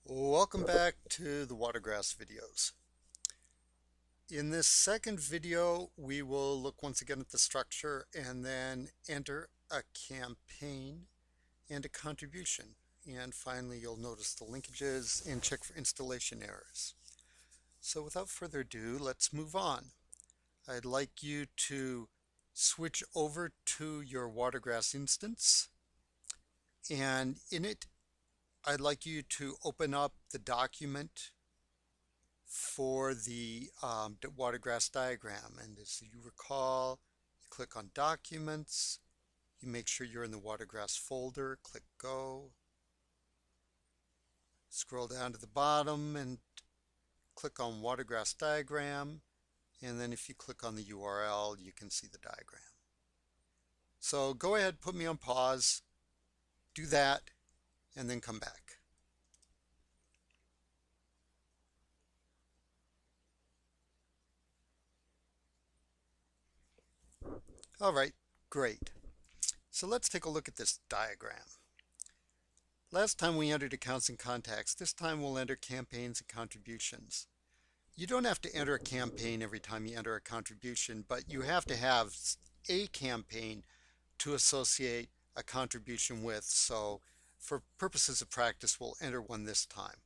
Welcome back to the WaterGrass videos. In this second video, we will look once again at the structure and then enter a campaign and a contribution. And finally, you'll notice the linkages and check for installation errors. So without further ado, let's move on. I'd like you to switch over to your WaterGrass instance, and in it, I'd like you to open up the document for the WaterGrass diagram. And as you recall, you click on Documents, you make sure you're in the WaterGrass folder, click Go, scroll down to the bottom and click on WaterGrass diagram, and then if you click on the URL, you can see the diagram. So go ahead, put me on pause, do that, and then come back. All right, great. So let's take a look at this diagram. Last time we entered accounts and contacts. This time we'll enter campaigns and contributions. You don't have to enter a campaign every time you enter a contribution, but you have to have a campaign to associate a contribution with. So for purposes of practice, we'll enter one this time.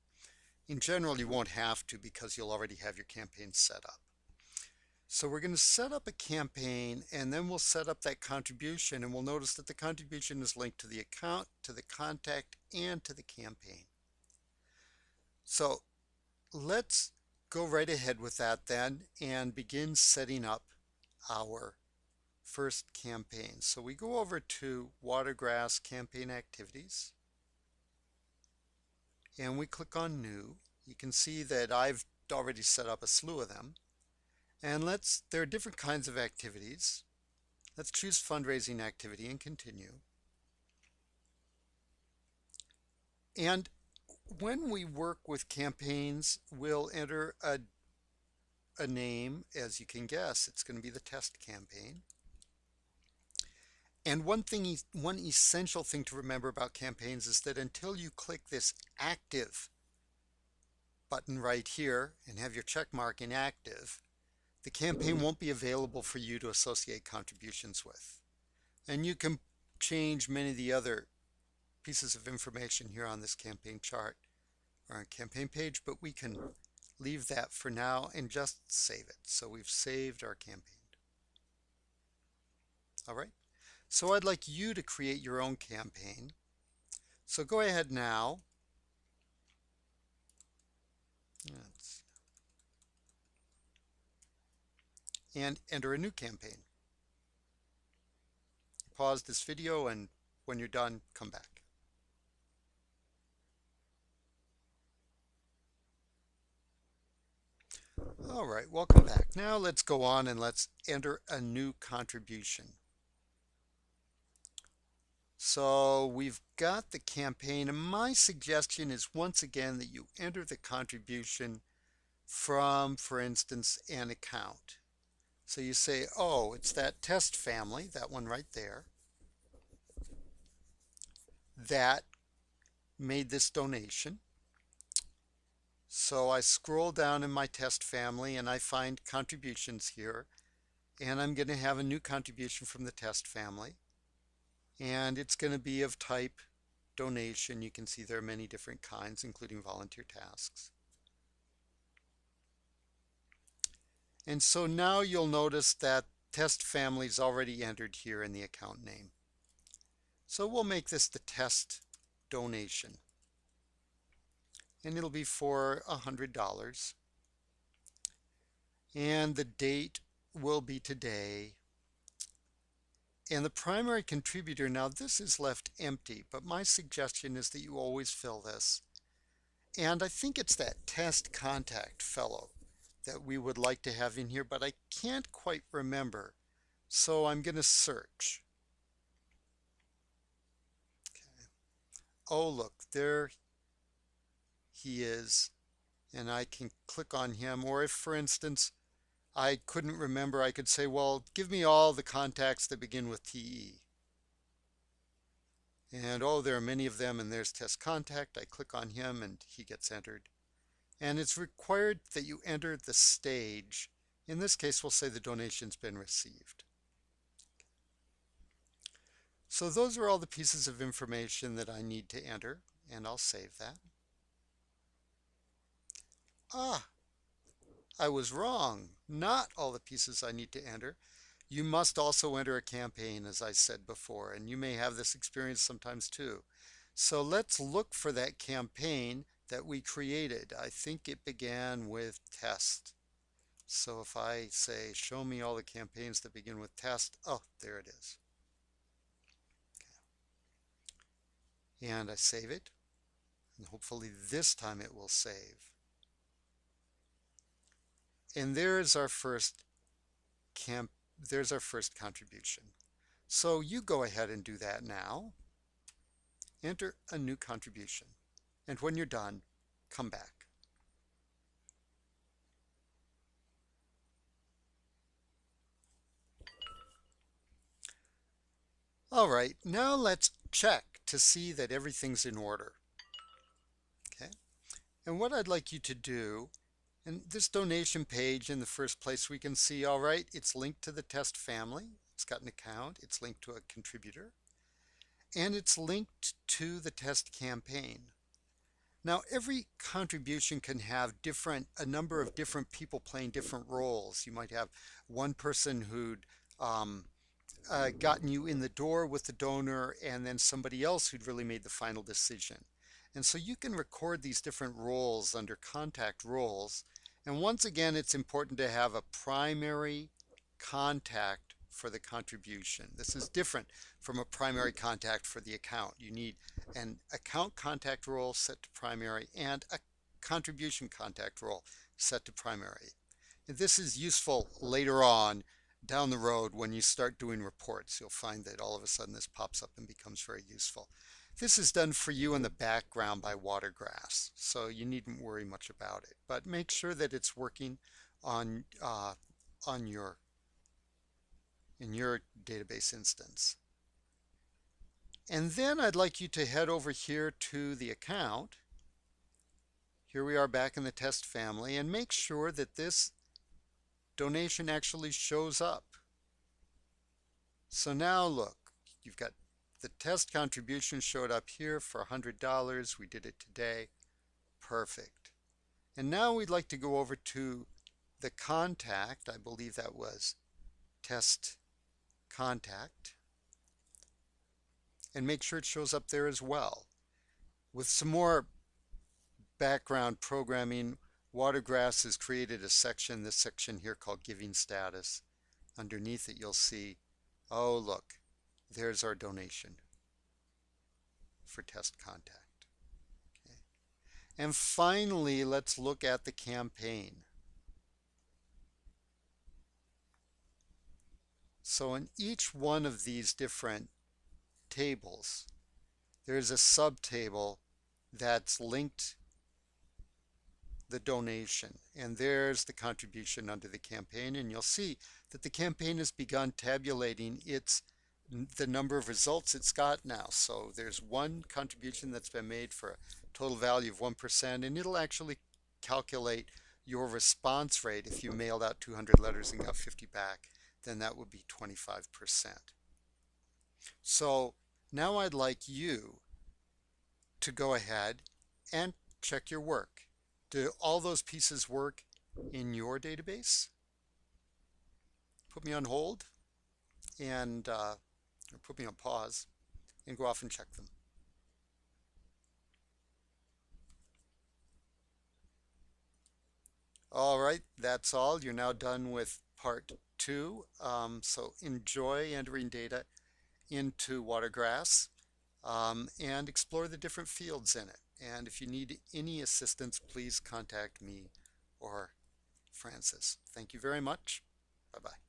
In general, you won't have to because you'll already have your campaign set up. So we're going to set up a campaign, and then we'll set up that contribution, and we'll notice that the contribution is linked to the account, to the contact, and to the campaign. So let's go right ahead with that then and begin setting up our first campaign. So we go over to WaterGrass Campaign Activities, and we click on New. You can see that I've already set up a slew of them. And there are different kinds of activities. Let's choose fundraising activity and continue. And when we work with campaigns, we'll enter a name. As you can guess, it's going to be the test campaign. And one essential thing to remember about campaigns is that until you click this active button right here and have your check mark in active, the campaign won't be available for you to associate contributions with. And you can change many of the other pieces of information here on this campaign chart or on campaign page, but we can leave that for now and just save it. So we've saved our campaign. All right. So I'd like you to create your own campaign. So go ahead now. And enter a new campaign. Pause this video, and when you're done, come back. All right, welcome back. Now let's go on and let's enter a new contribution. So we've got the campaign, and my suggestion is once again that you enter the contribution from, for instance, an account. So you say, oh, it's that test family, that one right there, that made this donation. So I scroll down in my test family and I find contributions here, and I'm going to have a new contribution from the test family, and it's going to be of type donation. You can see there are many different kinds, including volunteer tasks. And so now you'll notice that test family is already entered here in the account name. So we'll make this the test donation, and it'll be for $100. And the date will be today. And the primary contributor, now this is left empty, but my suggestion is that you always fill this. And I think it's that test contact fellow that we would like to have in here, but I can't quite remember. So I'm going to search. Okay. Oh, look, there he is. And I can click on him. Or if, for instance, I couldn't remember, I could say, well, give me all the contacts that begin with TE. And oh, there are many of them, and there's test contact. I click on him and he gets entered. And it's required that you enter the stage. In this case, we'll say the donation's been received. So those are all the pieces of information that I need to enter, and I'll save that. Ah, I was wrong. Not all the pieces I need to enter. You must also enter a campaign, as I said before, and you may have this experience sometimes too. So let's look for that campaign that we created. I think it began with test. So if I say, show me all the campaigns that begin with test, oh, there it is. Okay. And I save it, and hopefully this time it will save. And there's our first contribution. So you go ahead and do that now. Enter a new contribution. And when you're done, come back. All right, now let's check to see that everything's in order. Okay, and what I'd like you to do, in this donation page, in the first place we can see, all right, it's linked to the test family, it's got an account, it's linked to a contributor, and it's linked to the test campaign. Now, every contribution can have a number of different people playing different roles. You might have one person who'd gotten you in the door with the donor, and then somebody else who'd really made the final decision. And so you can record these different roles under contact roles. And once again, it's important to have a primary contact for the contribution. This is different from a primary contact for the account. You need an account contact role set to primary and a contribution contact role set to primary. And this is useful later on down the road when you start doing reports. You'll find that all of a sudden this pops up and becomes very useful. This is done for you in the background by WaterGrass, so you needn't worry much about it. But make sure that it's working on in your database instance. And then I'd like you to head over here to the account. Here we are back in the test family, and make sure that this donation actually shows up. So now look, you've got the test contribution showed up here for $100. We did it today. Perfect. And now we'd like to go over to the contact. I believe that was test contact. And make sure it shows up there as well. With some more background programming, WaterGrass has created a section, this section here called Giving Status. Underneath it you'll see, oh look, there's our donation for test contact. Okay. And finally, let's look at the campaign. So in each one of these different tables, there's a subtable that's linked the donation, and there's the contribution under the campaign, and you'll see that the campaign has begun tabulating the number of results it's got now. So there's one contribution that's been made for a total value of 1%, and it'll actually calculate your response rate. If you mailed out 200 letters and got 50 back, then that would be 25%. So now I'd like you to go ahead and check your work. Do all those pieces work in your database? Put me on hold and or put me on pause and go off and check them. All right, that's all. You're now done with part 2. So enjoy entering data into WaterGrass and explore the different fields in it. And if you need any assistance, please contact me or Francis. Thank you very much. Bye-bye.